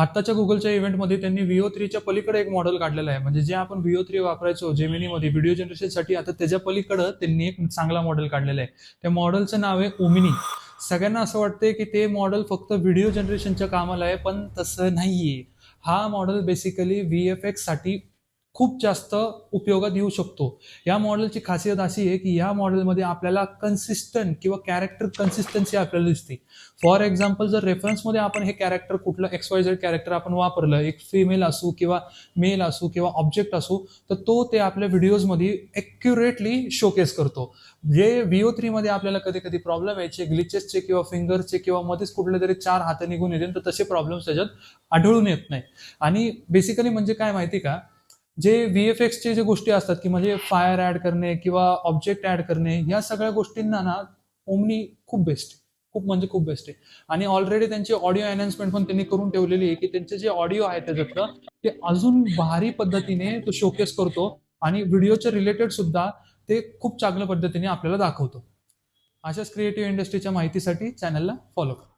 आत्ताच्या गुगलच्या इव्हेंटमध्ये त्यांनी VO3च्या पलीकडे एक मॉडेल काढलेलं आहे. म्हणजे जे आपण VO3 वापरायचो जेमिनीमध्ये व्हिडिओ जनरेशनसाठी, आता त्याच्या पलीकडं त्यांनी एक चांगला मॉडेल काढलेला आहे. त्या मॉडेलचं नाव आहे ओमिनी. सगळ्यांना असं वाटतंय की ते मॉडेल फक्त व्हिडिओ जनरेशनच्या कामाला आहे, पण तसं नाहीये. हा मॉडेल बेसिकली VFX साठी खूप जास्त उपयोगात येऊ शकतो. या मॉडेलची खासियत अशी आहे की या मॉडेलमध्ये आपल्याला कन्सिस्टंट किंवा कॅरेक्टर कन्सिस्टन्सी आपल्याला दिसते. फॉर एक्झाम्पल, जर रेफरन्समध्ये आपण हे कॅरेक्टर कुठलं XYZ कॅरेक्टर आपण वापरलं, एक फिमेल असू किंवा मेल असू किंवा ऑब्जेक्ट असू, तर तो ते आपल्या व्हिडिओजमध्ये ॲक्युरेटली शोकेस करतो. जे VO3 मध्ये आपल्याला कधी कधी प्रॉब्लेम यायचे, ग्लिचेसचे किंवा फिंगरचे किंवा मध्येच कुठले तरी 4 हात निघून येतील, तर तसे प्रॉब्लेम्स त्याच्यात आढळून येत नाही. आणि बेसिकली म्हणजे काय माहिती का, जे VFXचे जे गोष्टी असतात की म्हणजे फायर ऍड करणे किंवा ऑब्जेक्ट ऍड करणे, या सगळ्या गोष्टींना ना ओमनी खूप बेस्ट आहे. खूप म्हणजे खूप बेस्ट आहे. आणि ऑलरेडी त्यांची ऑडिओ अनाउन्समेंट पण त्यांनी करून ठेवलेली आहे की त्यांचे जे ऑडिओ आहे त्याच्यातलं ते अजून भारी पद्धतीने तो शोकेस करतो आणि व्हिडिओच्या रिलेटेड सुद्धा ते खूप चांगल्या पद्धतीने आपल्याला दाखवतो. अशाच क्रिएटिव्ह इंडस्ट्रीच्या माहितीसाठी चॅनलला फॉलो करा.